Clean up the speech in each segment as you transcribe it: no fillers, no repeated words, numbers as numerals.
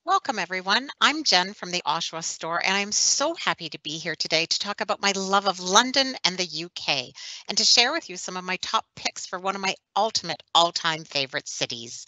Welcome, everyone. I'm Jen from the Oshawa store, and I'm so happy to be here today to talk about my love of London and the UK and to share with you some of my top picks for one of my ultimate all time favorite cities.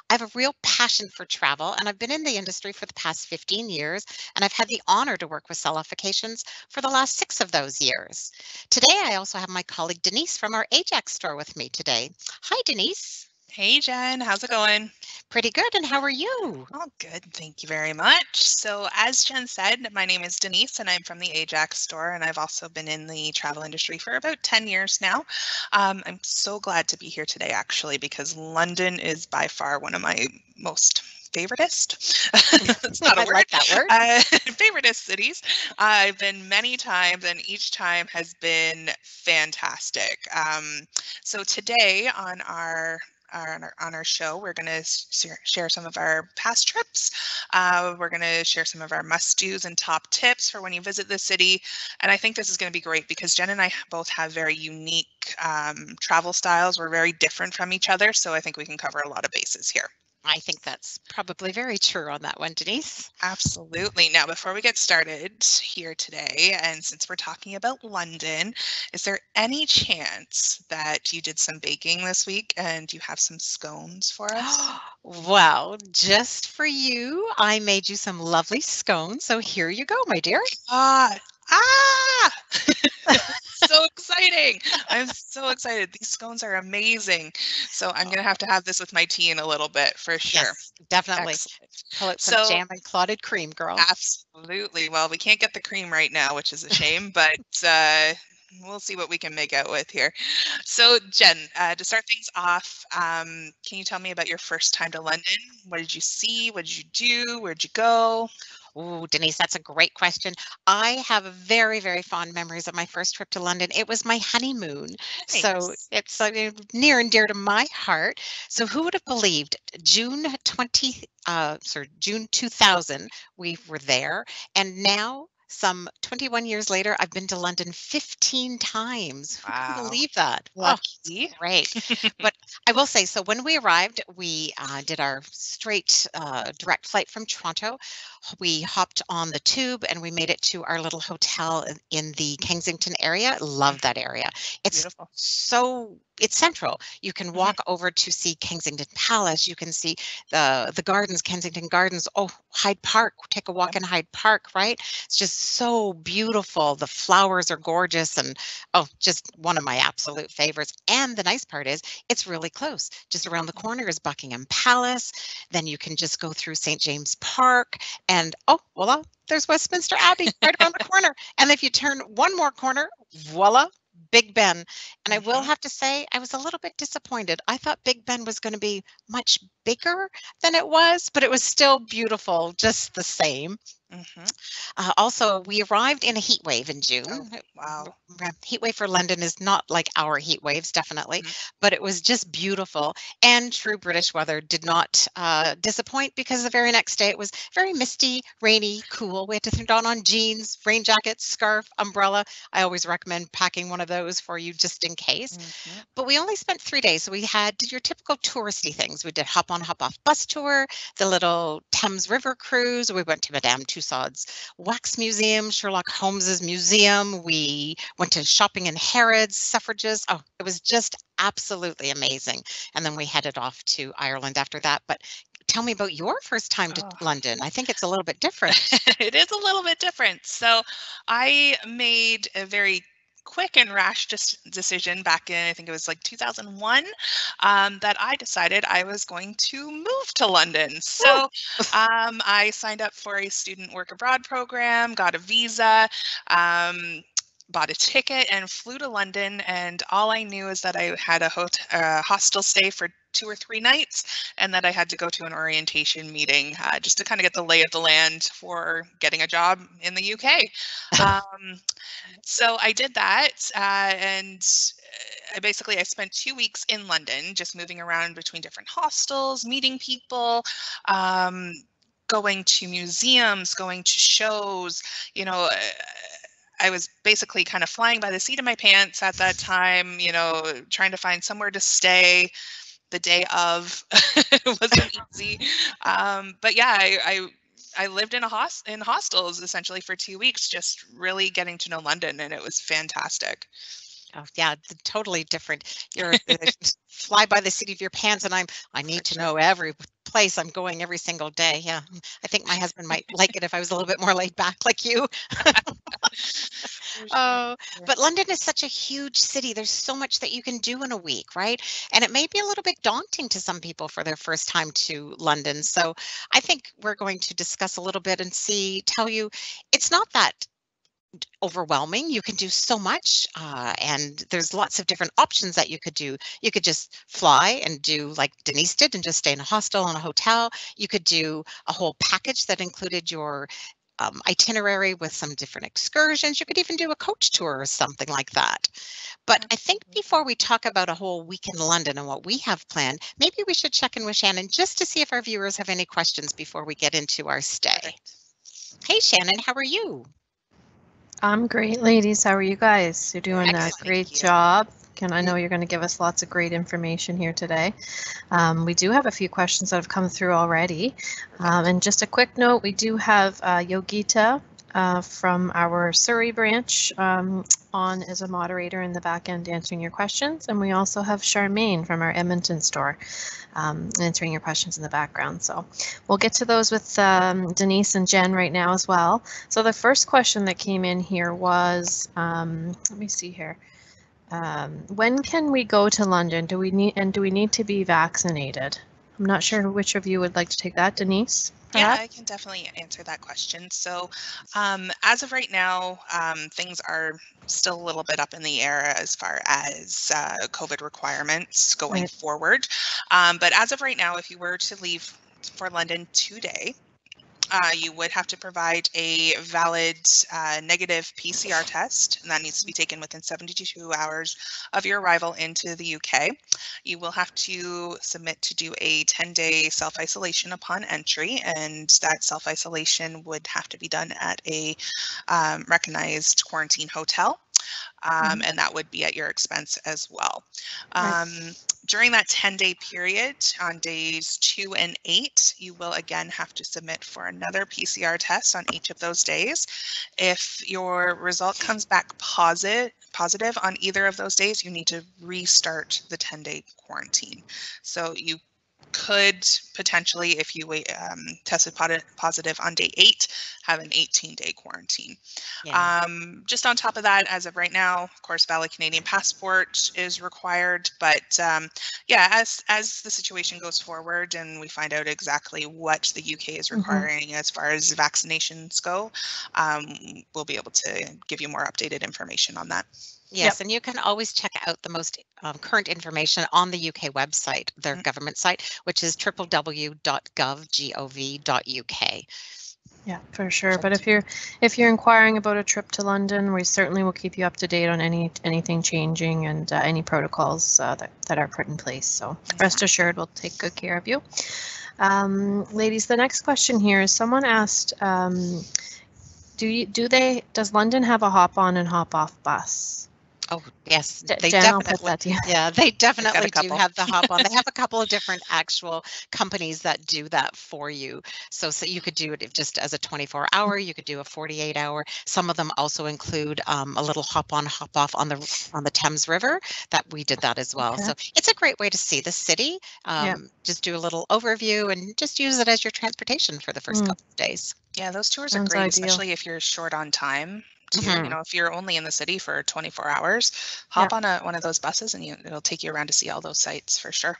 I have a real passion for travel, and I've been in the industry for the past 15 years, and I've had the honor to work with Selifications for the last 6 of those years. Today, I also have my colleague Denise from our Ajax store with me today. Hi, Denise. Hey Jen, how's it going? Pretty good, and how are you? Oh, good. Thank you very much. So, as Jen said, my name is Denise and I'm from the Ajax store, and I've also been in the travel industry for about 10 years now. I'm so glad to be here today, actually, because London is by far one of my most favoritist. That's not a I word. like that word. Favoritist cities. I've been many times, and each time has been fantastic. So today on our show, we're going to share some of our past trips. We're going to share some of our must-dos and top tips for when you visit the city. And I think this is going to be great because Jen and I both have very unique travel styles. We're very different from each other, so I think we can cover a lot of bases here. I think that's probably very true on that one, Denise. Absolutely. Now, before we get started here today, and since we're talking about London, is there any chance that you did some baking this week and you have some scones for us? Well, just for you, I made you some lovely scones. So here you go, my dear. Ah, ah! So exciting. I'm so excited. These scones are amazing. So I'm going Oh, to have this with my tea in a little bit for sure. yes, definitely. Excellent. Pull out some So jam and clotted cream, girl. absolutely. Well, we can't get the cream right now, which is a shame, but we'll see what we can make out with here. So Jen, to start things off, can you tell me about your first time to London? What did you see? What did you do? Where'd you go? Oh, Denise, that's a great question. I have very, very fond memories of my first trip to London. It was my honeymoon. So Nice. it's near and dear to my heart. So who would have believed June 2000, we were there. And now, some 21 years later, I've been to London 15 times. Who can Wow. believe that? Oh, it's Lucky. great. But I will say, so when we arrived, we did our straight direct flight from Toronto. We hopped on the tube and we made it to our little hotel in the Kensington area. Love that area. It's Beautiful. it's central. You can Mhm. walk over to see Kensington Palace. You can see the gardens, Kensington Gardens. Oh, Hyde Park. Take a walk Yep. in Hyde Park, right? It's just so beautiful. The flowers are gorgeous and oh, just one of my absolute favorites. And the nice part is it's really close. Just around the corner is Buckingham Palace. Then you can just go through St. James Park and oh, voila, there's Westminster Abbey right around the corner. And if you turn one more corner, voila, Big Ben. And I will Mhm. have to say, I was a little bit disappointed. I thought Big Ben was going to be much bigger than it was, but it was still beautiful just the same. Mhm. Also, we arrived in a heat wave in Oh, June. wow. Heat wave for London is not like our heat waves, definitely, Mhm. but it was just beautiful. And true British weather did not disappoint because the very next day it was very misty, rainy, cool. We had to throw on jeans, rain jacket, scarf, umbrella. I always recommend packing one of those for you just in case. Mhm. But we only spent 3 days. So we did your typical touristy things. We did hop on, hop off bus tour, the little Thames River cruise. We went to Madame Tussauds Wax Museum, Sherlock Holmes's museum. We went to shopping in Harrods, suffrages. Oh, it was just absolutely amazing. And then we headed off to Ireland after that. But tell me about your first time to Oh. London. I think it's a little bit different. It is a little bit different. So I made a very quick and rash decision back in, I think it was like 2001, that I decided I was going to move to London. Woo! So I signed up for a student work abroad program, got a visa. Bought a ticket and flew to London, and all I knew is that I had a hostel stay for 2 or 3 nights, and that I had to go to an orientation meeting just to kind of get the lay of the land for getting a job in the UK. Um, so I did that, and I spent 2 weeks in London, just moving around between different hostels, meeting people. Um, Going to museums, going to shows, you know, I was basically kind of flying by the seat of my pants at that time, trying to find somewhere to stay the day of. It wasn't easy. But yeah, I lived in in hostels essentially for 2 weeks, just really getting to know London, and it was fantastic. Oh, yeah, it's totally different. You're fly by the seat of your pants, and I need For to sure. know every place I'm going every single day. Yeah, I think my husband might like it if I was a little bit more laid back like you. For sure. Oh, but London is such a huge city. There's so much that you can do in a week, right? And it may be a little bit daunting to some people for their first time to London. So I think we're going to discuss a little bit and tell you it's not that overwhelming. You can do so much, and there's lots of different options that you could do. You could just fly and do like Denise did and just stay in a hostel and a hotel. You could do a whole package that included your itinerary with some different excursions. You could even do a coach tour or something like that. But I think before we talk about a whole week in London and what we have planned, maybe we should check in with Shannon just to see if our viewers have any questions before we get into our stay. Perfect. Hey, Shannon, how are you? I'm great, ladies. How are you guys? You're doing a Excellent, great thank you. job. And I know you're going to give us lots of great information here today. We do have a few questions that have come through already. And just a quick note, we do have Yogita from our Surrey branch on as a moderator in the back end answering your questions. And we also have Charmaine from our Edmonton store answering your questions in the background. So we'll get to those with Denise and Jen right now as well. So the first question that came in here was, let me see here. When can we go to London? Do we need to be vaccinated? I'm not sure which of you would like to take that, Denise. Yeah, I can definitely answer that question. So as of right now, things are still a little bit up in the air as far as COVID requirements going forward. But as of right now, if you were to leave for London today, you would have to provide a valid negative PCR test, and that needs to be taken within 72 hours of your arrival into the UK. You will have to submit to do a 10-day self-isolation upon entry, and that self-isolation would have to be done at a recognized quarantine hotel. And that would be at your expense as well. During that 10-day period, on days 2 and 8, you will again have to submit for another PCR test on each of those days. If your result comes back positive on either of those days, you need to restart the 10-day quarantine. So you could potentially, if you tested positive on day 8, have an 18-day quarantine. Yeah. Just on top of that, as of right now, of course, valid Canadian passport is required. But yeah, as the situation goes forward and we find out exactly what the UK is requiring as far as vaccinations go, we'll be able to give you more updated information on that. Yes, and you can always check out the most current information on the UK website, their government site, which is www.gov.uk. Yeah, for sure. But if you're inquiring about a trip to London, we certainly will keep you up to date on anything changing and any protocols that are put in place. So rest assured, we'll take good care of you. Ladies, the next question here is someone asked, does London have a hop on and hop off bus? Oh, yes, Jen, definitely. I'll put that to you. Yeah, they definitely do couple. have the hop on. They have a couple of different actual companies that do that for you. So you could do it just as a 24-hour. You could do a 48-hour. Some of them also include a little hop on, hop off on the Thames River. That we did that as well. So it's a great way to see the city. Just do a little overview and just use it as your transportation for the first couple of days. Yeah, those tours are great, especially if you're short on time. You know, if you're only in the city for 24 hours, hop on one of those buses and it'll take you around to see all those sites for sure.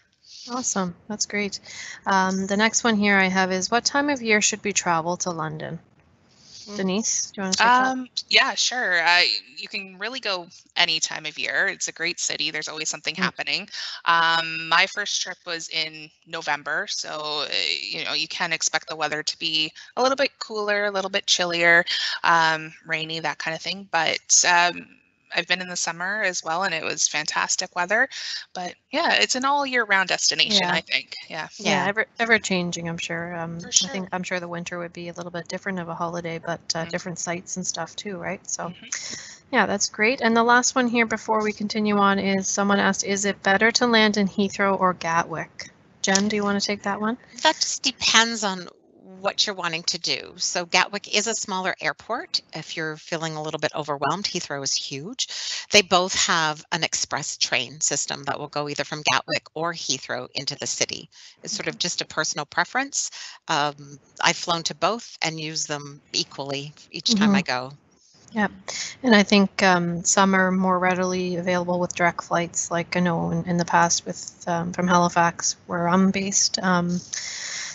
Awesome. That's great. The next one here I have is, what time of year should we travel to London? Denise, do you want to take that? Yeah, sure. You can really go any time of year. It's a great city. There's always something happening. My first trip was in November, so you know, you can expect the weather to be a little bit cooler, a little bit chillier, rainy, that kind of thing. But I've been in the summer as well, and it was fantastic weather. But yeah, it's an all year round destination, I think. Yeah, ever changing, I'm sure. For sure. I'm sure the winter would be a little bit different of a holiday, but different sites and stuff too, right? So yeah, that's great. And the last one here before we continue on is, someone asked, is it better to land in Heathrow or Gatwick? Jen, do you want to take that one? That just depends on what you're wanting to do. So Gatwick is a smaller airport. If you're feeling a little bit overwhelmed, Heathrow is huge. They both have an express train system that will go either from Gatwick or Heathrow into the city. It's sort of just a personal preference. I've flown to both and use them equally each time I go. Yep. And I think some are more readily available with direct flights. Like I know in the past with from Halifax, where I'm based,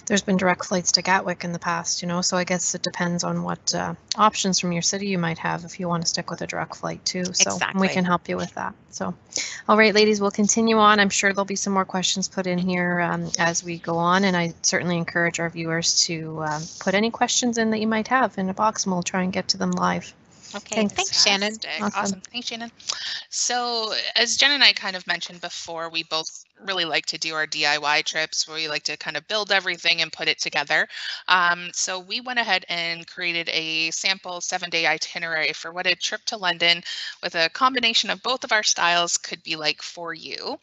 there's been direct flights to Gatwick in the past, so I guess it depends on what options from your city you might have if you want to stick with a direct flight too. So Exactly. we can help you with that. So, all right, ladies, we'll continue on. I'm sure there'll be some more questions put in here as we go on, and I certainly encourage our viewers to put any questions in that you might have in a box, and we'll try and get to them live. Okay, thanks, Shannon. Awesome. Thanks, Shannon. So as Jen and I kind of mentioned before, we both really like to do our DIY trips where we like to kind of build everything and put it together. So we went ahead and created a sample 7-day itinerary for what a trip to London with a combination of both of our styles could be like for you.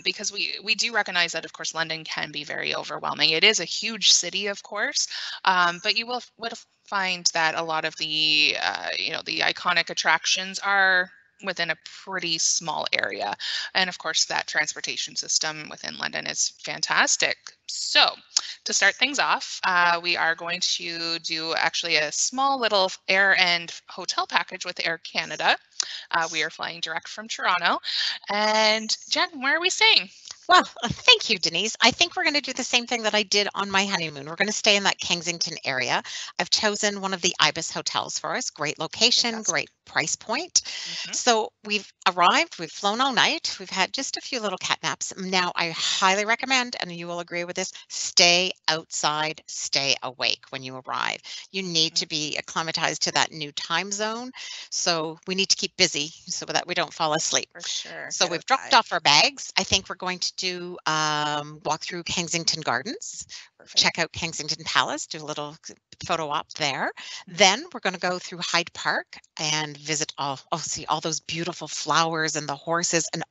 Because we do recognize that, of course, London can be very overwhelming. It is a huge city, of course, but you would find that a lot of the the iconic attractions are within a pretty small area. And of course, that transportation system within London is fantastic. So to start things off, we are going to do actually a small little air and hotel package with Air Canada. We are flying direct from Toronto. And Jen, where are we staying? Well, thank you, Denise. I think we're going to do the same thing that I did on my honeymoon. We're going to stay in that Kensington area. I've chosen one of the Ibis hotels for us. Great location, Fantastic. Great price point. So we've arrived, we've flown all night. We've had just a few little cat naps. Now, I highly recommend, and you will agree with this, stay outside, stay awake when you arrive. You need to be acclimatized to that new time zone. So we need to keep busy so that we don't fall asleep. For sure. So we've dropped off our bags. I think we're going to do walk through Kensington Gardens, check out Kensington Palace, do a little photo op there. Then we're going to go through Hyde Park and visit see all those beautiful flowers and the horses. And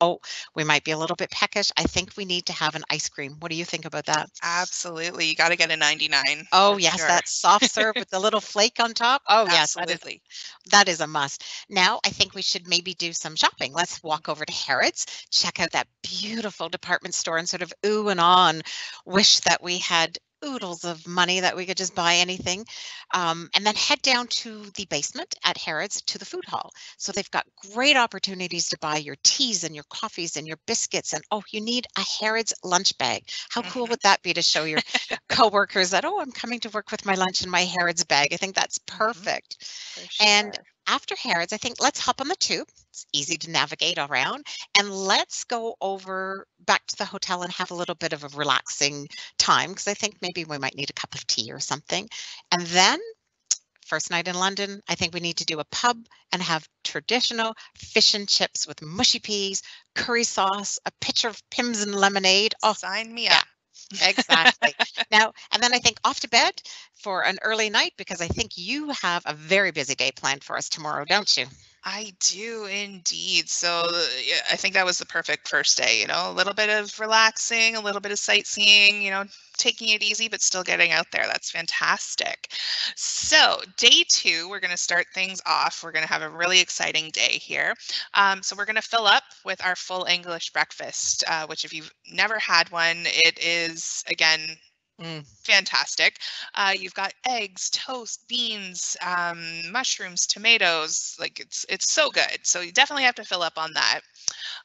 we might be a little bit peckish. I think we need to have an ice cream. What do you think about that? Absolutely. You got to get a 99. Oh, yes, sure. That soft serve with the little flake on top. Oh, absolutely. Yes, that is a must. Now, I think we should maybe do some shopping. Let's walk over to Harrods, check out that beautiful department store and sort of ooh and ah and wish that we had oodles of money that we could just buy anything. And then head down to the basement at Harrods to the food hall. So they've got great opportunities to buy your teas and your coffees and your biscuits. And you need a Harrods lunch bag. How cool would that be to show your coworkers that, I'm coming to work with my lunch in my Harrods bag. I think that's perfect. Sure. And after Harrods, I think let's hop on the tube. It's easy to navigate around, and let's go over back to the hotel and have a little bit of a relaxing time, because I think maybe we might need a cup of tea or something. And then first night in London, I think we need to do a pub and have traditional fish and chips with mushy peas, curry sauce, a pitcher of Pimm's and lemonade. Sign me up. Exactly. Now, and then I think off to bed for an early night, because I think you have a very busy day planned for us tomorrow, don't you? I do indeed. So I think that was the perfect first day, a little bit of relaxing, a little bit of sightseeing, taking it easy, but still getting out there. That's fantastic. So day 2, we're going to start things off. We're going to have a really exciting day here. So we're going to fill up with our full English breakfast, which if you've never had one, it is, again, fantastic. You've got eggs, toast, beans, mushrooms, tomatoes. Like it's so good. So you definitely have to fill up on that.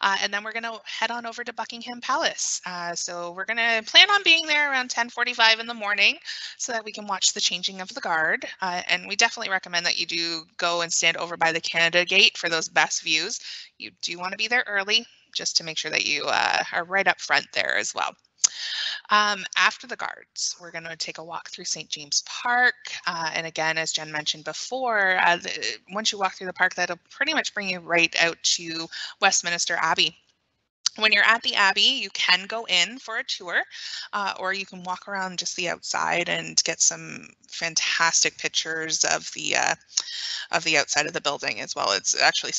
And then we're going to head on over to Buckingham Palace. So we're going to plan on being there around 10:45 in the morning so that we can watch the changing of the guard. And we definitely recommend that you do go and stand over by the Canada Gate for those best views. You do want to be there early just to make sure that you are right up front there as well. After the guards, we're going to take a walk through St. James Park. And again, as Jen mentioned before, once you walk through the park, that'll pretty much bring you right out to Westminster Abbey. When you're at the Abbey, you can go in for a tour, or you can walk around just the outside and get some fantastic pictures of the outside of the building as well. It's actually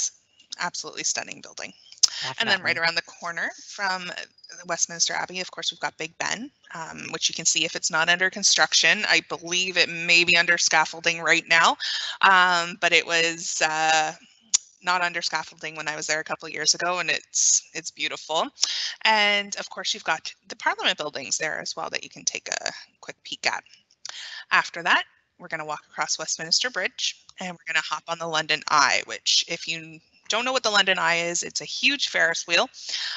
absolutely stunning building. And then right Definitely. around the corner from Westminster Abbey, of course, we've got Big Ben, which you can see if it's not under construction. I believe it may be under scaffolding right now, but it was not under scaffolding when I was there a couple of years ago, and it's beautiful. And of course, you've got the Parliament buildings there as well that you can take a quick peek at. After that, we're going to walk across Westminster Bridge and we're going to hop on the London Eye, which if you don't know what the London Eye is, it's a huge Ferris wheel,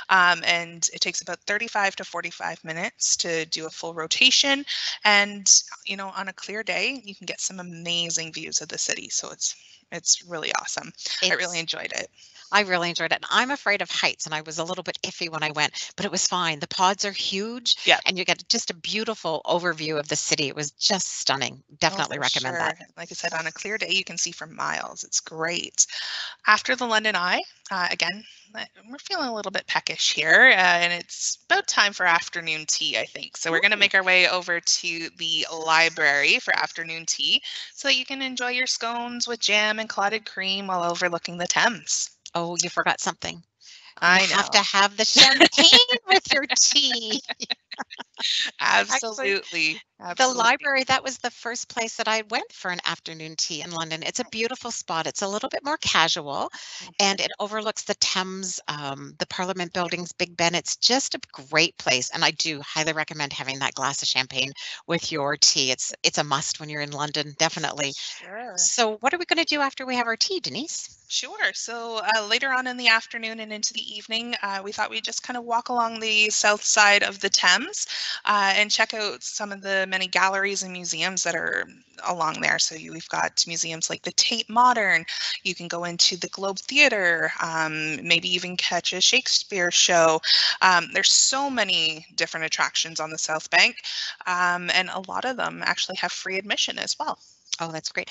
and it takes about 35 to 45 minutes to do a full rotation. And, you know, on a clear day, you can get some amazing views of the city. So it's really awesome. I really It's enjoyed it. I really enjoyed it. And I'm afraid of heights, and I was a little bit iffy when I went, but it was fine. The pods are huge, Yeah. and you get just a beautiful overview of the city. It was just stunning. Definitely For recommend that. sure. Like I said, on a clear day, you can see for miles. It's great. After the London Eye, again, we're feeling a little bit peckish here, and it's about time for afternoon tea, I think. So we're going to Ooh. make our way over to the library for afternoon tea so that you can enjoy your scones with jam and clotted cream while overlooking the Thames. Oh, you forgot something. You I have to know. have the champagne with your tea. Actually, Absolutely. the Absolutely. library, that was the first place that I went for an afternoon tea in London. It's a beautiful spot. It's a little bit more casual and it overlooks the Thames, the Parliament buildings, Big Ben. It's just a great place. And I do highly recommend having that glass of champagne with your tea. It's a must when you're in London, definitely. Sure. So what are we going to do after we have our tea, Denise? Sure. So later on in the afternoon and into the evening, we thought we'd just kind of walk along the south side of the Thames and check out some of the many galleries and museums that are along there. So we've got museums like the Tate Modern. You can go into the Globe Theatre, maybe even catch a Shakespeare show. There's so many different attractions on the South Bank, and a lot of them actually have free admission as well. Oh, that's great.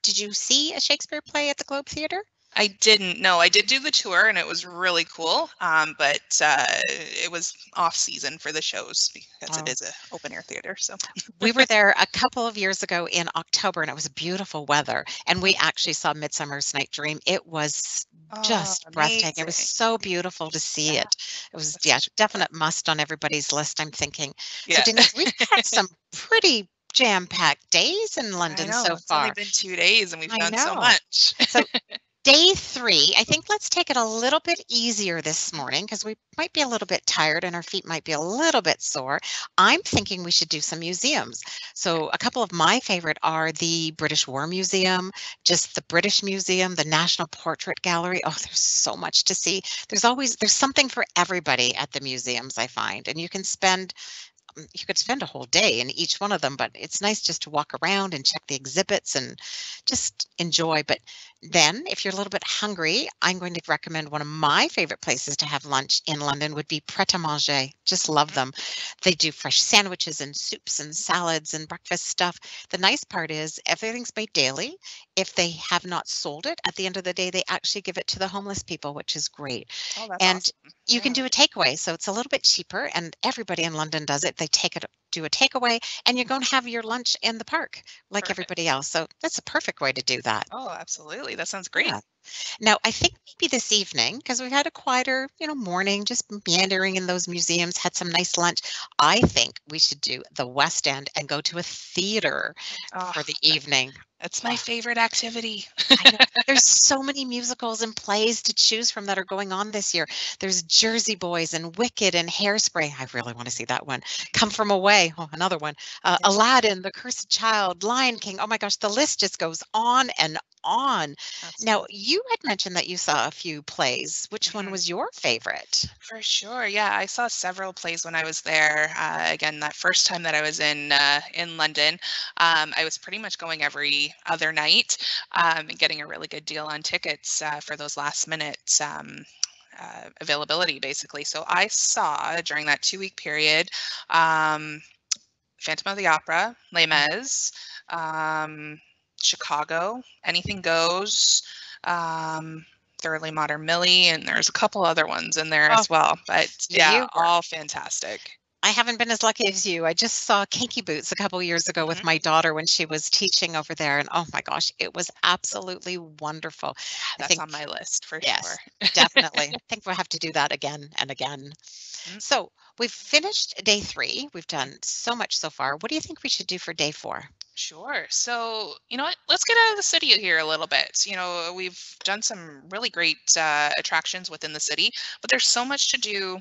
Did you see a Shakespeare play at the Globe Theatre? I didn't know. I did do the tour and it was really cool, but it was off season for the shows because it Oh. is an open air theater. So We were there a couple of years ago in October and it was beautiful weather and we actually saw Midsummer's Night Dream. It was just breathtaking. It was amazing. so beautiful to see Yeah, it. It was, that's yeah, true. definite must on everybody's list, I'm thinking. So Yeah. Denise, we've had some pretty jam-packed days in I London know. so It's only far. been 2 days and we've I done so know. much. So day 3, I think let's take it a little bit easier this morning because we might be a little bit tired and our feet might be a little bit sore. I'm thinking we should do some museums. So a couple of my favorite are the British War Museum, just the British Museum, the National Portrait Gallery. Oh, there's so much to see. There's something for everybody at the museums, I find, and you could spend a whole day in each one of them, but it's nice just to walk around and check the exhibits and just enjoy. But then if you're a little bit hungry, I'm going to recommend one of my favorite places to have lunch in London would be Pret a Manger. Just love them. They do fresh sandwiches and soups and salads and breakfast stuff. The nice part is everything's made daily. If they have not sold it, at the end of the day, they actually give it to the homeless people, which is great. Oh, that's And awesome. you can Yeah. do a takeaway, so it's a little bit cheaper, and everybody in London does it. They do a takeaway, and you're going to have your lunch in the park like Perfect. everybody else. So that's a perfect way to do that. Oh, absolutely. That sounds great. Yeah. Now, I think maybe this evening, because we've had a quieter, morning, just meandering in those museums, had some nice lunch. I think we should do the West End and go to a theater Oh, for the evening. that's my favorite activity. I know. There's so many musicals and plays to choose from that are going on this year. There's Jersey Boys and Wicked and Hairspray. I really want to see that one. Come From Away. Oh, another one. Aladdin, The Cursed Child, Lion King. Oh my gosh, the list just goes on and on. Now, Absolutely. you had mentioned that you saw a few plays. Which one Mhm. was your favorite? For sure. Yeah, I saw several plays when I was there. Again, that first time that I was in London, I was pretty much going every other night, and getting a really good deal on tickets for those last minute availability, basically. So I saw during that 2 week period, Phantom of the Opera, Les Mis, Chicago, Anything Goes. Thoroughly Modern Millie, and there's a couple other ones in there Oh, as well. But you yeah, were all fantastic. I haven't been as lucky as you. I just saw Kinky Boots a couple years ago with Mhm. my daughter when she was teaching over there, and oh my gosh, it was absolutely wonderful. I That's think, on my list for sure. yes, definitely. I think we'll have to do that again and again. Mm, So we've finished day 3. We've done so much so far. What do you think we should do for day 4? Sure. So, you know what? Let's get out of the city here a little bit. We've done some really great attractions within the city, but there's so much to do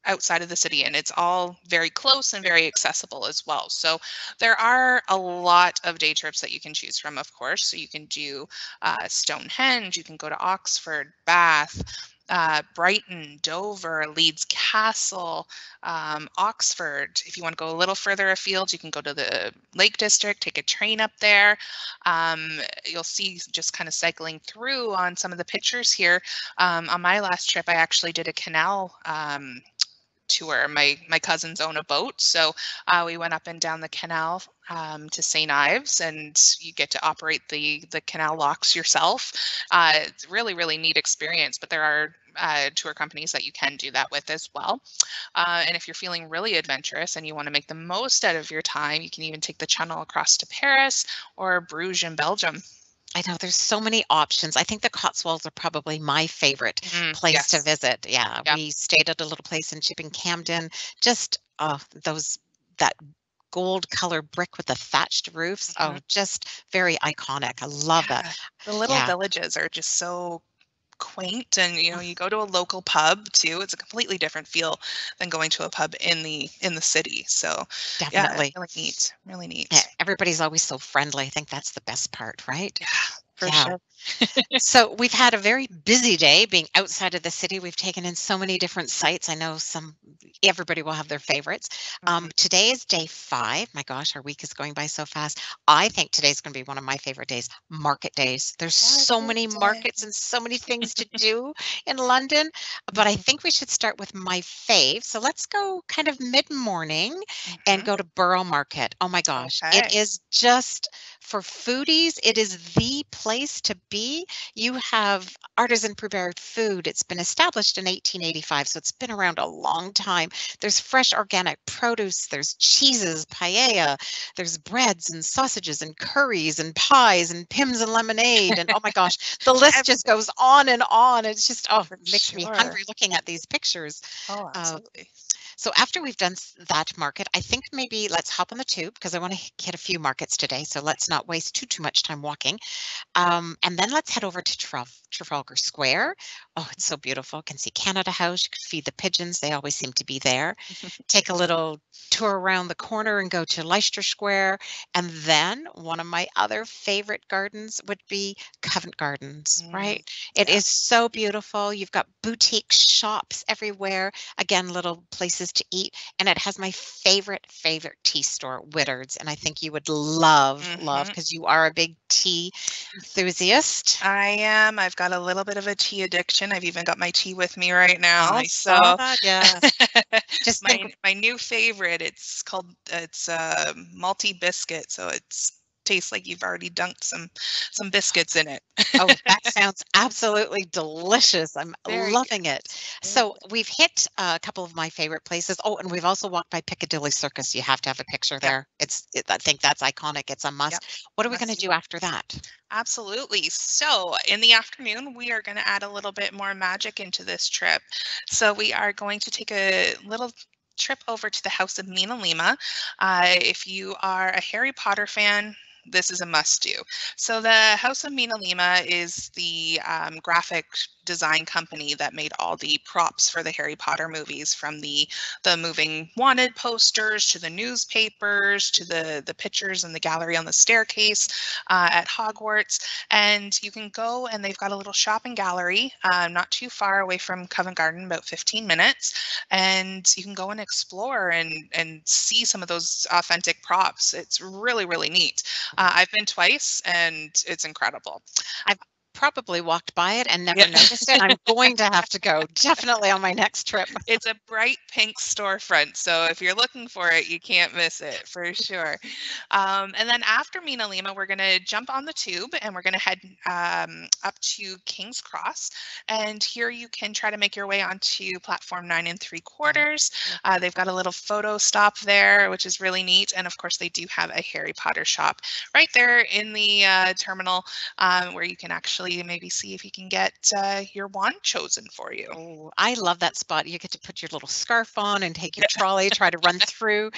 outside of the city, and it's all very close and very accessible as well. So there are a lot of day trips that you can choose from, of course. So you can do Stonehenge, you can go to Oxford, Bath, Brighton, Dover, Leeds Castle, Oxford. If you want to go a little further afield, you can go to the Lake District, take a train up there. You'll see, just kind of cycling through on some of the pictures here. On my last trip, I actually did a canal tour. My cousins own a boat, so we went up and down the canal to St. Ives, and you get to operate the canal locks yourself. It's a really, really neat experience, but there are tour companies that you can do that with as well. And if you're feeling really adventurous and you want to make the most out of your time, you can even take the channel across to Paris or Bruges in Belgium. I know there's so many options. I think the Cotswolds are probably my favorite place to Yes. visit. Yeah, Yeah. we stayed at a little place in Chipping Camden. Just those that gold color brick with the thatched roofs. Mhm. Oh, just very iconic. I love that. Yeah. The little Yeah, villages are just so quaint, and you go to a local pub too. It's a completely different feel than going to a pub in the city. So yeah, definitely. really neat, really Yeah, neat. everybody's always so friendly. I think that's the best part, right? Yeah, for Yeah. sure. So we've had a very busy day being outside of the city. We've taken in so many different sites. I know everybody will have their favorites. Mhm. Today is day 5. My gosh, our week is going by so fast. I think today's going to be one of my favorite days, market days. There's so Market many day. markets and so many things to do in London, but I Mhm, think we should start with my fave. So let's go kind of mid-morning and mhm. go to Borough Market. Oh my gosh, it Okay. is just for foodies, it is the place to be. You have artisan prepared food. It's been established in 1885, so it's been around a long time. There's fresh organic produce, there's cheeses, paella, there's breads and sausages and curries and pies and pims and lemonade. And oh my gosh, the list Ev- just goes on and on. It's just, oh, For it makes me sure. hungry looking at these pictures. Oh, Uh, absolutely. so after we've done that market, I think maybe let's hop on the tube because I want to hit a few markets today. So let's not waste too much time walking. And then let's head over to Trafalgar Square. Oh, it's so beautiful. You can see Canada House. You can feed the pigeons. They always seem to be there. Take a little tour around the corner and go to Leicester Square. And then one of my other favorite gardens would be Covent Gardens, Mm, right? It yeah. is so beautiful. You've got boutique shops everywhere. Again, little places to eat. And it has my favorite tea store, Whittard's. And I think you would love, hmm because you are a big tea enthusiast. I am. I've got a little bit of a tea addiction. I've even got my tea with me right now. I saw So that, yeah. Just think, my new favorite, it's malty biscuit. So it's tastes like you've already dunked some biscuits in it. oh, that sounds absolutely delicious. I'm Very good. loving it. Very So we've hit a couple of my favorite places. Oh, and we've also walked by Piccadilly Circus. You have to have a picture Yep. there. I think that's iconic. It's a Yep. must. What are we going Must to see. do after that? Absolutely. So in the afternoon, we are going to add a little bit more magic into this trip. So we are going to take a little trip over to the House of Mina Lima. If you are a Harry Potter fan, this is a must do. So the House of Mina Lima is the graphic design company that made all the props for the Harry Potter movies, from the moving wanted posters to the newspapers to the pictures in the gallery on the staircase at Hogwarts. And you can go, and they've got a little shopping gallery not too far away from Covent Garden, about 15 minutes. And you can go and explore and see some of those authentic props. It's really, really neat. I've been twice, and it's incredible. probably walked by it and never Yeah. noticed it. I'm going to have to go definitely on my next trip. It's a bright pink storefront, so if you're looking for it, you can't miss it for sure. And then after Mina Lima, we're going to jump on the tube and we're going to head up to King's Cross. And here you can try to make your way onto platform 9 3/4. They've got a little photo stop there, which is really neat. And of course, they do have a Harry Potter shop right there in the terminal, where you can actually maybe see if you can get your wand chosen for you. Oh, I love that spot. You get to put your little scarf on and take your trolley, try to run through.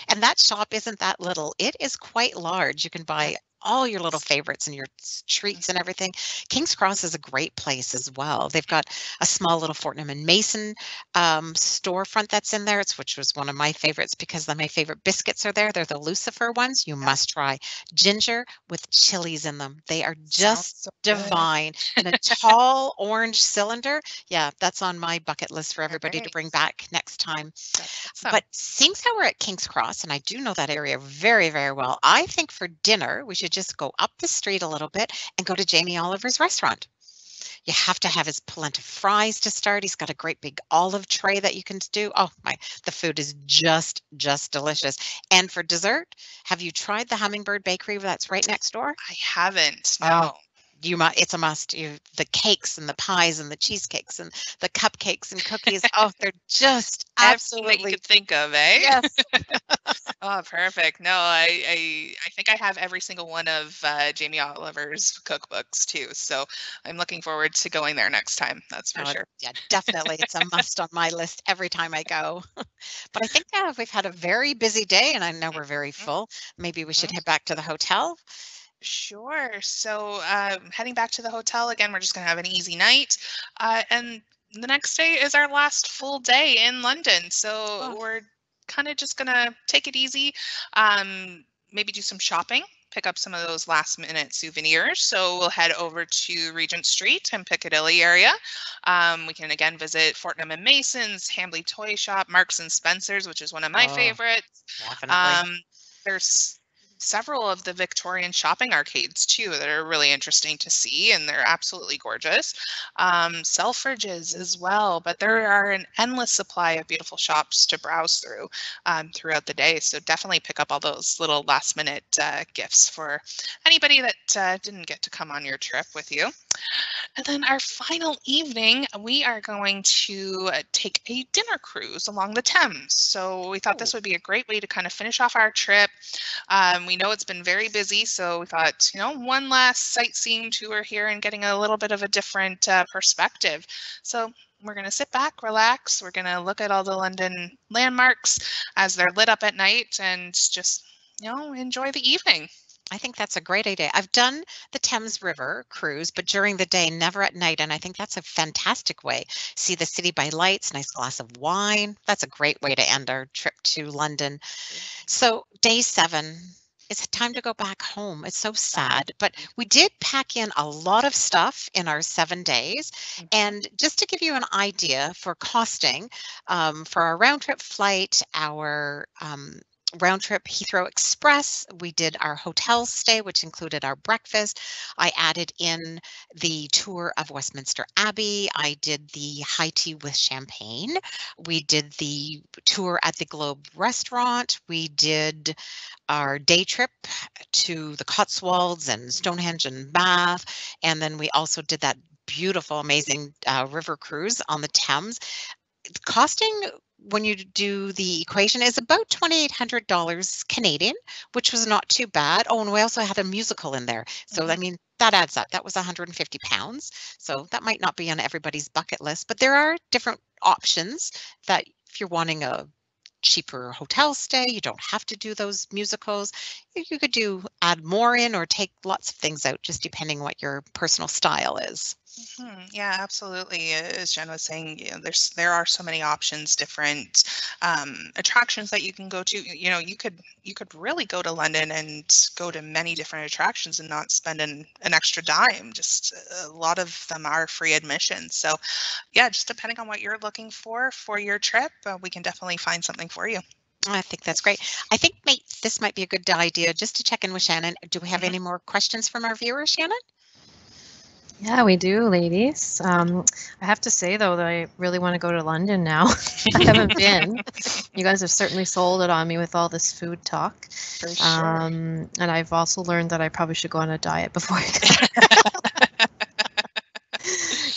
And that shop isn't that little. It is quite large. You can buy all your little favorites and your treats and everything. King's Cross is a great place as well. They've got a small little Fortnum and Mason storefront that's in there, which was one of my favorites because my favorite biscuits are there. They're the Lucifer ones. You must try ginger with chilies in them. They are just so good. divine in a tall orange cylinder. Yeah, that's on my bucket list for everybody to bring back next time. But seeing how we're at King's Cross, and I do know that area very, very well, I think for dinner, we should just go up the street a little bit and go to Jamie Oliver's restaurant. You have to have his polenta fries to start. He's got a great big olive tray that you can do. Oh my, the food is just delicious. And for dessert, have you tried the Hummingbird Bakery that's right next door? I haven't. No. It's a must. The cakes and the pies and the cheesecakes and the cupcakes and cookies. Oh, they're just Everything that absolutely. you could think of, eh? Yes. Oh, perfect. No, I think I have every single one of Jamie Oliver's cookbooks too. So I'm looking forward to going there next time. That's for sure. Yeah, definitely. It's a must on my list every time I go. But I think we've had a very busy day and I know we're very full. Maybe we should head back to the hotel. Sure. So heading back to the hotel again, we're just going to have an easy night. And the next day is our last full day in London. So we're kind of just going to take it easy, maybe do some shopping, pick up some of those last minute souvenirs. So we'll head over to Regent Street and Piccadilly area. We can again visit Fortnum and Mason's, Hambley Toy Shop, Marks and Spencer's, which is one of my favorites. Definitely. There's several of the Victorian shopping arcades too that are really interesting to see, and they're absolutely gorgeous. Selfridges as well, but there are an endless supply of beautiful shops to browse through throughout the day. So definitely pick up all those little last minute gifts for anybody that didn't get to come on your trip with you. And then our final evening, we are going to take a dinner cruise along the Thames. So we thought this would be a great way to kind of finish off our trip. We know it's been very busy, so we thought, one last sightseeing tour here and getting a little bit of a different perspective. So we're going to sit back, relax. We're going to look at all the London landmarks as they're lit up at night and just, enjoy the evening. I think that's a great idea. I've done the Thames River cruise, but during the day, never at night. And I think that's a fantastic way. See the city by lights, nice glass of wine. That's a great way to end our trip to London. So day 7, it's time to go back home. It's so sad, but we did pack in a lot of stuff in our 7 days. And just to give you an idea for costing, for our round trip flight, our round trip Heathrow Express, we did our hotel stay, which included our breakfast. I added in the tour of Westminster Abbey. I did the high tea with champagne. We did the tour at the Globe restaurant. We did our day trip to the Cotswolds and Stonehenge and Bath. And then we also did that beautiful, amazing river cruise on the Thames. Costing, when you do the equation, is about $2,800 Canadian, which was not too bad. Oh, and we also had a musical in there. So, I mean, that adds up. That was £150. So that might not be on everybody's bucket list, but there are different options that if you're wanting a cheaper hotel stay, you don't have to do those musicals. You could add more in or take lots of things out, just depending what your personal style is. Yeah, absolutely. As Jen was saying, there are so many options, different attractions that you can go to. You could really go to London and go to many different attractions and not spend an extra dime. Just a lot of them are free admission. So, yeah, just depending on what you're looking for your trip, we can definitely find something for you. I think that's great. I think this might be a good idea just to check in with Shannon. Do we have any more questions from our viewers, Shannon? Yeah, we do, ladies. I have to say, though, that I really want to go to London now. I haven't been. You guys have certainly sold it on me with all this food talk. For sure. And I've also learned that I probably should go on a diet before I go.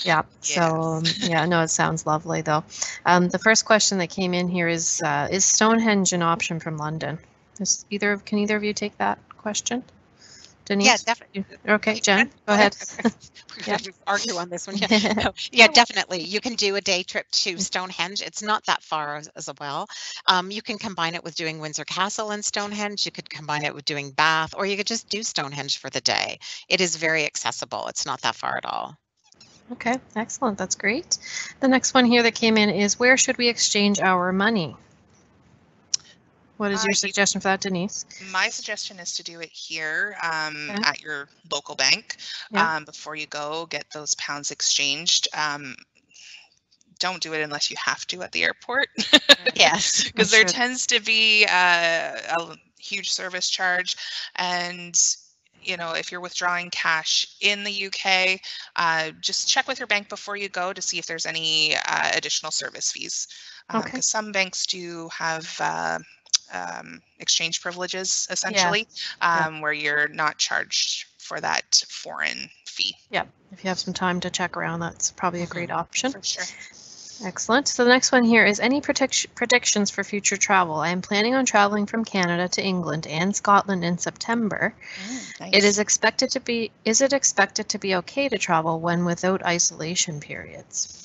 Yeah, so yeah, no, it sounds lovely, though. The first question that came in here is Stonehenge an option from London? Can either of you take that question? Denise? Yeah, definitely. Okay, Jen, go ahead. We're going to argue on this one. Yeah, no, yeah, definitely. You can do a day trip to Stonehenge. It's not that far as well. You can combine it with doing Windsor Castle and Stonehenge. You could combine it with doing Bath, or you could just do Stonehenge for the day. It is very accessible. It's not that far at all. Okay, excellent. That's great. The next one here that came in is, where should we exchange our money? What is your suggestion for that, Denise? My suggestion is to do it here at your local bank. Before you go, get those pounds exchanged. Don't do it unless you have to at the airport. Yes. Because there tends to be a huge service charge. And you know, if you're withdrawing cash in the UK, just check with your bank before you go to see if there's any additional service fees. Because some banks do have exchange privileges, essentially, where you're not charged for that foreign fee. Yeah, if you have some time to check around, that's probably a great option. For sure. Excellent. So the next one here is, any predictions for future travel? I am planning on traveling from Canada to England and Scotland in September. Nice. Is it expected to be okay to travel when without isolation periods?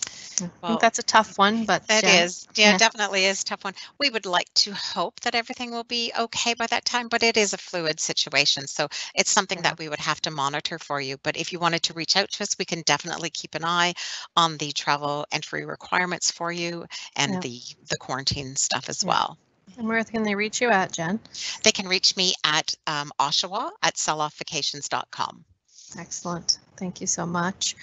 I think that's a tough one, but it is. Yeah, definitely is a tough one. We would like to hope that everything will be okay by that time, but it is a fluid situation. So it's something that we would have to monitor for you. But if you wanted to reach out to us, we can definitely keep an eye on the travel entry requirements for you and the quarantine stuff as well. And where can they reach you at, Jen? They can reach me at Oshawa at selloffvacations.com. Excellent. Thank you so much.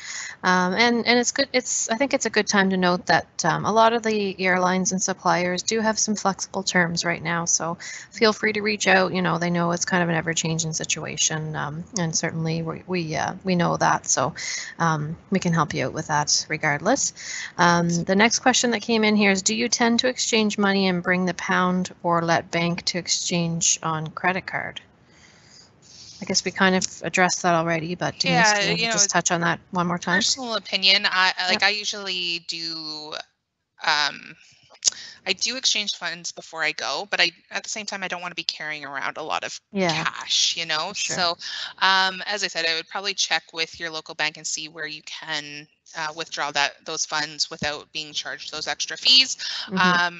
And it's good. I think it's a good time to note that a lot of the airlines and suppliers do have some flexible terms right now. So feel free to reach out. You know, they know it's kind of an ever-changing situation, and certainly we know that. So we can help you out with that regardless. The next question that came in here is, do you tend to exchange money and bring the pound, or let bank to exchange on credit card? I guess we kind of addressed that already, but Denise, can you just touch on that one more time? Personal opinion, I usually do. I do exchange funds before I go, but at the same time, I don't want to be carrying around a lot of cash, you know. Sure. So, as I said, I would probably check with your local bank and see where you can withdraw those funds without being charged those extra fees,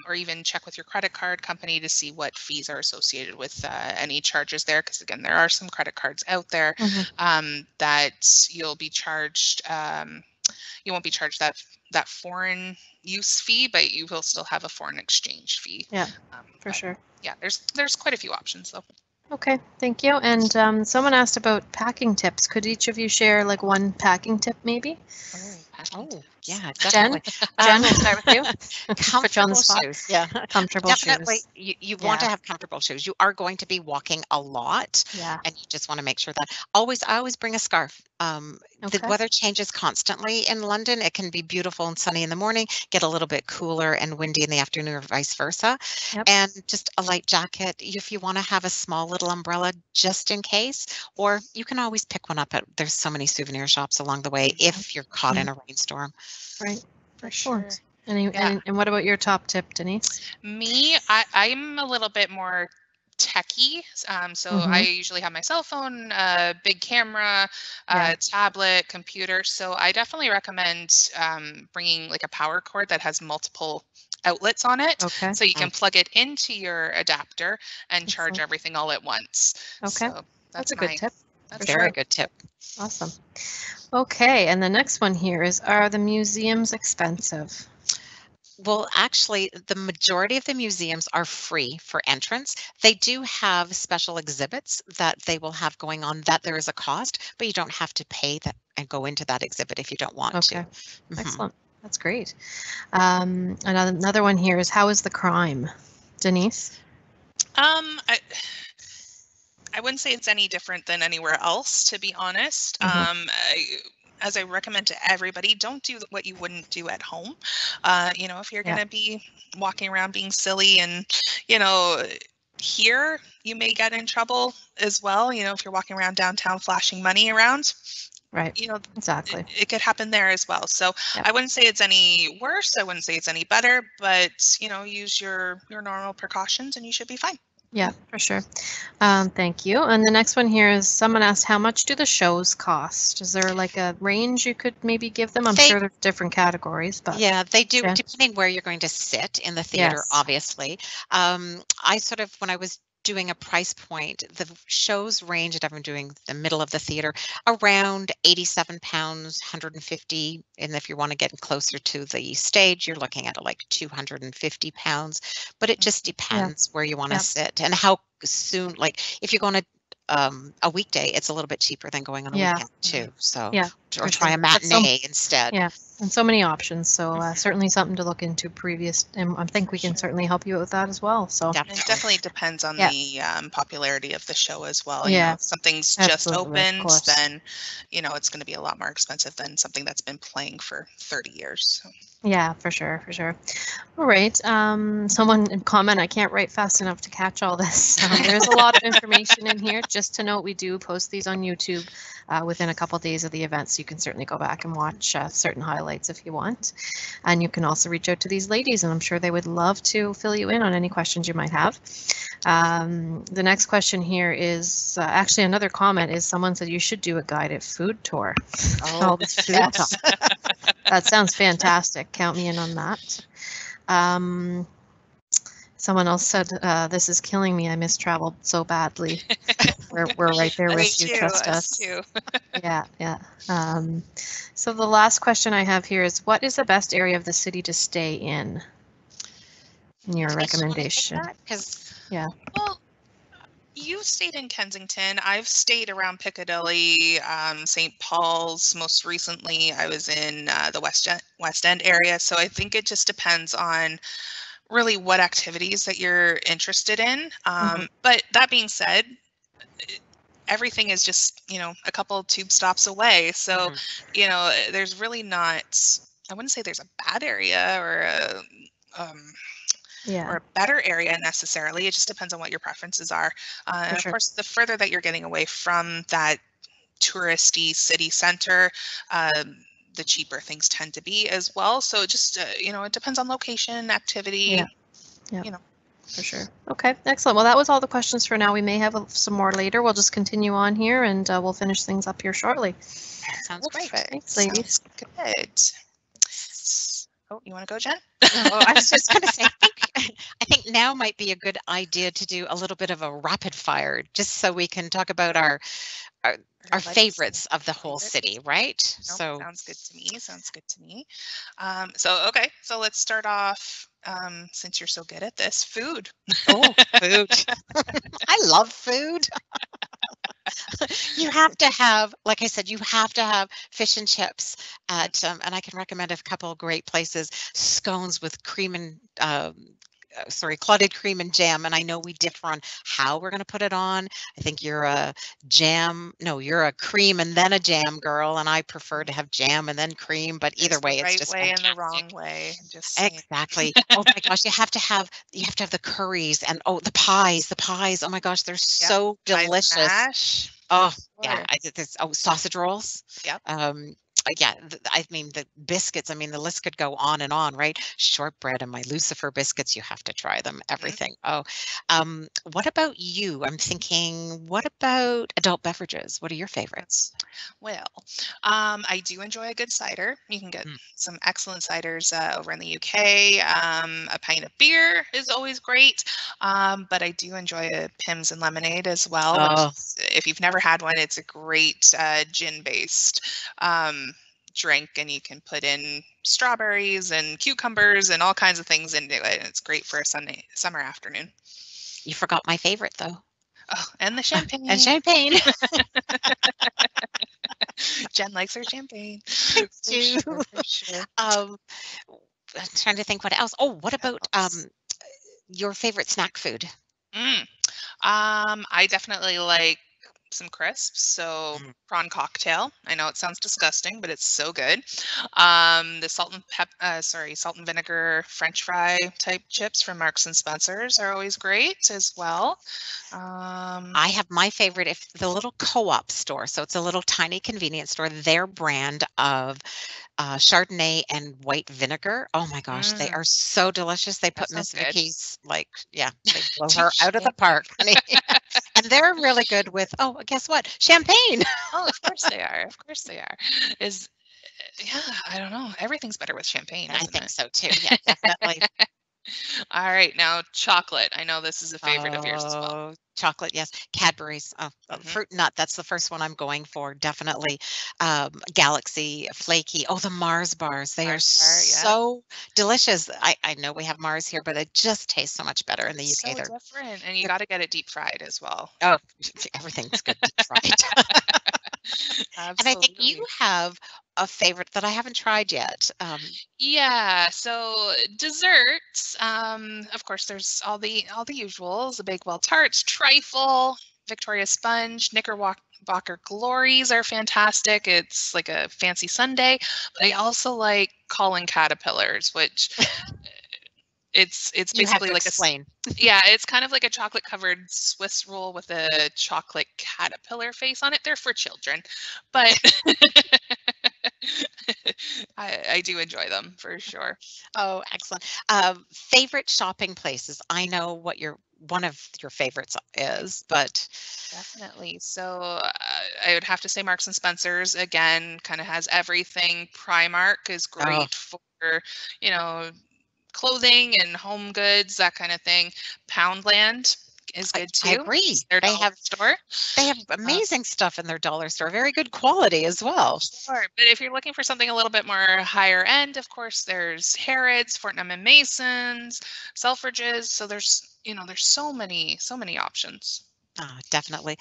or even check with your credit card company to see what fees are associated with any charges there. Because again, there are some credit cards out there that you'll be charged. You won't be charged that foreign use fee, but you will still have a foreign exchange fee. Yeah, for sure. Yeah, there's quite a few options though. Okay, thank you. And someone asked about packing tips. Could each of you share like one packing tip maybe? Oh, yeah, definitely. Jen, we'll start with you. Comfortable shoes. Yeah, comfortable definitely. shoes. You want to have comfortable shoes. You are going to be walking a lot, and you just want to make sure that I always bring a scarf. The weather changes constantly in London. It can be beautiful and sunny in the morning, get a little bit cooler and windy in the afternoon, or vice versa. And just a light jacket. If you want to have a small little umbrella just in case, or you can always pick one up there's so many souvenir shops along the way if you're caught in a rainstorm. Right, for sure. And what about your top tip, Denise? Me, I'm a little bit more techie. So I usually have my cell phone, big camera, tablet, computer. So I definitely recommend bringing like a power cord that has multiple outlets on it. So you can plug it into your adapter and charge everything all at once. So that's a good tip. That's a very good tip. Awesome. Okay, and the next one here is, are the museums expensive? Well, actually, the majority of the museums are free for entrance. They do have special exhibits that they will have going on that there is a cost, but you don't have to pay that and go into that exhibit if you don't want to. Excellent. That's great. Another one here is, how is the crime? Denise? I wouldn't say it's any different than anywhere else, to be honest. as I recommend to everybody, don't do what you wouldn't do at home. You know, if you're going to be walking around being silly and, you know, here you may get in trouble as well. You know, if you're walking around downtown flashing money around, Right. you know, Exactly. it could happen there as well. So Yep. I wouldn't say it's any worse. I wouldn't say it's any better, but, you know, use your normal precautions and you should be fine. Yeah, for sure. Thank you. And the next one here is someone asked, how much do the shows cost? Is there like a range you could maybe give them? I'm sure there's different categories, but yeah, they do, Jen? depending where you're going to sit in the theater, Yes. obviously. I sort of, when I was doing a price point, the shows range that I'm doing the middle of the theater around £87, 150, and if you want to get closer to the stage, you're looking at like £250. But it just depends where you want to sit and how soon. Like if you're going to a weekday, it's a little bit cheaper than going on a weekend too. So or try a matinee instead. Yeah, and so many options. So certainly something to look into previous, and I think we can certainly help you out with that as well. So it definitely depends on the popularity of the show as well. You know, if something's just opened, then you know it's going to be a lot more expensive than something that's been playing for 30 years. So. Yeah, for sure, for sure. All right. Someone comment, I can't write fast enough to catch all this. There's a lot of information in here. Just to note, we do post these on YouTube within a couple of days of the event, so you can certainly go back and watch certain highlights if you want. And you can also reach out to these ladies, and I'm sure they would love to fill you in on any questions you might have. The next question here is actually another comment is someone said you should do a guided food tour. Oh, this food talk. That sounds fantastic. Count me in on that. Someone else said, this is killing me. I miss travel so badly. We're right there with you. Trust us. Too. Yeah. So the last question I have here is, what is the best area of the city to stay in your recommendation? Well, you stayed in Kensington. I've stayed around Piccadilly, St. Paul's. Most recently, I was in the West End area. So I think it just depends on really what activities that you're interested in. But that being said, everything is just, you know, a couple tube stops away. So, you know, there's really not, I wouldn't say there's a bad area or a better area necessarily. It just depends on what your preferences are. And of course, the further that you're getting away from that touristy city center, the cheaper things tend to be as well. So just, you know, it depends on location, activity, you know. For sure. Okay, excellent. Well, that was all the questions for now. We may have some more later. We'll just continue on here and we'll finish things up here shortly. Sounds great. Thanks, ladies. Sounds good. Oh, you want to go, Jen? I was just going to say, I think now might be a good idea to do a little bit of a rapid fire, just so we can talk about our favorites of the whole city, right? So sounds good to me. Sounds good to me. Okay, so let's start off. Since you're so good at this, food. Oh, food. I love food. You have to have, like I said, you have to have fish and chips at, and I can recommend a couple of great places, scones with cream and clotted cream and jam, and I know we differ on how we're going to put it on. I think you're a you're a cream and then a jam girl, and I prefer to have jam and then cream, but either way, it's just right way fantastic. and the wrong way. Exactly. Oh my gosh, you have to have the curries and the pies. Oh my gosh, they're so delicious. Mash. Oh yeah, sausage rolls. Yep. Yeah, I mean the biscuits, I mean the list could go on and on, right? Shortbread and my Lucifer biscuits, you have to try them, everything. What about you? I'm thinking, what about adult beverages? What are your favorites? Well, I do enjoy a good cider. You can get some excellent ciders over in the UK. A pint of beer is always great, but I do enjoy a Pimm's and lemonade as well. If you've never had one, it's a great gin-based drink, and you can put in strawberries and cucumbers and all kinds of things into it. And it's great for a summer afternoon. You forgot my favorite though. Oh, and the champagne. And champagne. Jen likes her champagne. I do. For sure. I'm trying to think what else. Oh, what about your favorite snack food? I definitely like some crisps. So Mm. prawn cocktail. I know it sounds disgusting, but it's so good. The salt and vinegar French fry type chips from Marks and Spencer's are always great as well. I have my favorite, if the little co-op store, so it's a little tiny convenience store, their brand of Chardonnay and white vinegar. Oh my gosh, they mm, are so delicious. They that put sounds Miss good. Vicky's, like, yeah, they blow her Touche. out of the park, honey. And they're really good with, oh, guess what? Champagne. Oh, of course they are. Of course they are. Is Yeah, I don't know. Everything's better with champagne, I isn't think it? so too. Yeah, definitely. All right, now chocolate. I know this is a favorite of yours as well. Oh, chocolate, yes. Cadbury's, Hmm. fruit nut. That's the first one I'm going for, definitely. Galaxy, flaky. Oh, the Mars bars. They are Mars bar, yeah. so delicious. I know we have Mars here, but it just tastes so much better in the UK. So different, and you They're got to get it deep fried as well. oh, everything's good deep fried. And I think you Absolutely. have a favorite that I haven't tried yet. Yeah, so desserts, of course there's all the usuals, the Bakewell tarts, trifle, Victoria sponge, Knickerbocker glories are fantastic. It's like a fancy sundae, but I also like Colin caterpillars, which it's You have basically to like explain. yeah, it's kind of like a chocolate covered Swiss roll with a chocolate caterpillar face on it. They're for children, but I do enjoy them for sure. Oh, excellent. Favorite shopping places. I know what your one of your favorites is, but Definitely. So I would have to say Marks and Spencer's again kind of has everything. Primark is oh, great for, you know, clothing and home goods, that kind of thing. Poundland is good I too. agree. It's their dollar store. They have Uh, amazing stuff in their dollar store. Very good quality as well. Sure. But if you're looking for something a little bit more higher end, of course, there's Harrods, Fortnum and Masons, Selfridges. So there's so many options. Ah, definitely.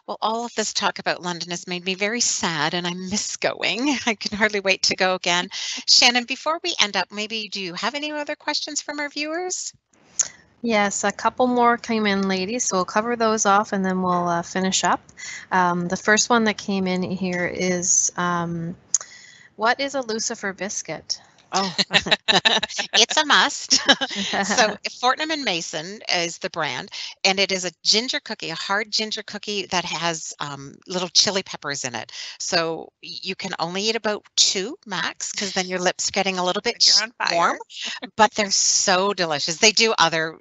Well, all of this talk about London has made me very sad and I miss going. I can hardly wait to go again. Shannon, before we end up, maybe do you have any other questions from our viewers? Yes, a couple more came in, ladies, so we'll cover those off and then we'll finish up. The first one that came in here is, what is a Lucifer biscuit? Oh, it's a must. So Fortnum and Mason is the brand, and it is a ginger cookie, a hard ginger cookie that has little chili peppers in it. So you can only eat about 2 max, because then your lips getting a little bit You're on warm. fire. But they're so delicious. They do other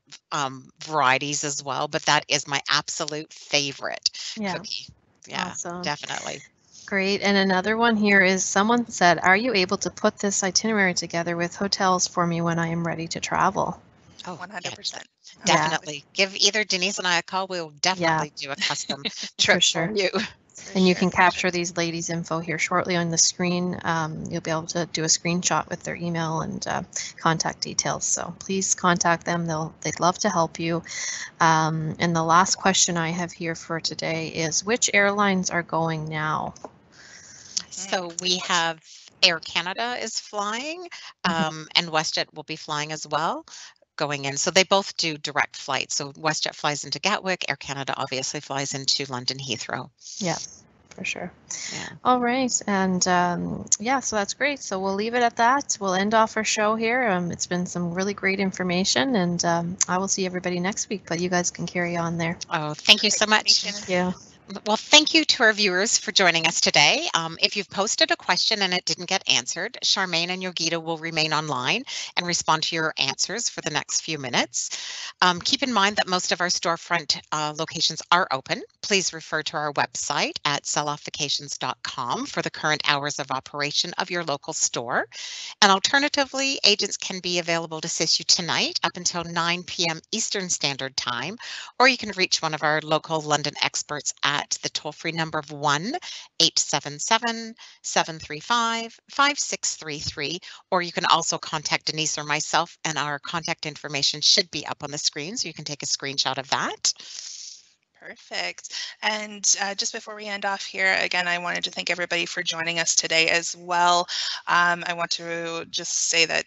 varieties as well, but that is my absolute favorite Yeah, cookie. Yeah, awesome. definitely. Great. And another one here is someone said, are you able to put this itinerary together with hotels for me when I am ready to travel? Oh, yeah, 100%. Yeah. definitely. Give either Denise and I a call. We'll definitely do a custom trip sure. for you. And you can capture these ladies' info here shortly on the screen. You'll be able to do a screenshot with their email and contact details. So please contact them. They'd love to help you. And the last question I have here for today is, which airlines are going now? So we have Air Canada is flying, and WestJet will be flying as well going in. So they both do direct flights. So WestJet flies into Gatwick. Air Canada obviously flies into London Heathrow. Yeah, for sure. Yeah. All right. And yeah, so that's great. So we'll leave it at that. We'll end off our show here. It's been some really great information, and I will see everybody next week, but you guys can carry on there. Oh, thank you so much. Yeah. Well, thank you to our viewers for joining us today. If you've posted a question and it didn't get answered, Charmaine and Yogita will remain online and respond to your answers for the next few minutes. Keep in mind that most of our storefront locations are open. Please refer to our website at selloffvacations.com for the current hours of operation of your local store. And alternatively, agents can be available to assist you tonight up until 9 p.m. Eastern Standard Time, or you can reach one of our local London experts at the toll-free number of 1-877-735-5633, or you can also contact Denise or myself, and our contact information should be up on the screen, so you can take a screenshot of that. Perfect. And just before we end off here, again, I wanted to thank everybody for joining us today as well. I want to just say that,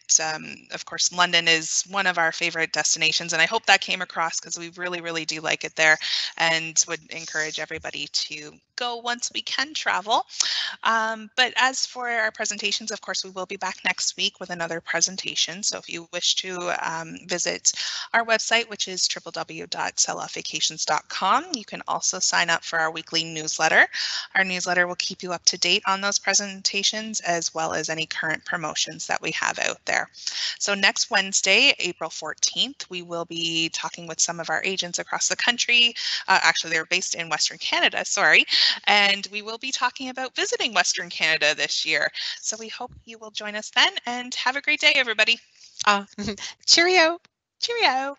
of course, London is one of our favorite destinations, and I hope that came across because we really, really do like it there and would encourage everybody to go once we can travel. But as for our presentations, of course, we will be back next week with another presentation. So if you wish to visit our website, which is www.selloffvacations.com, you can also sign up for our weekly newsletter. Our newsletter will keep you up to date on those presentations as well as any current promotions that we have out there. So next Wednesday, April 14th, we will be talking with some of our agents across the country. Actually, they're based in Western Canada, sorry. And we will be talking about visiting Western Canada this year. So we hope you will join us then, and have a great day, everybody. Cheerio. Cheerio.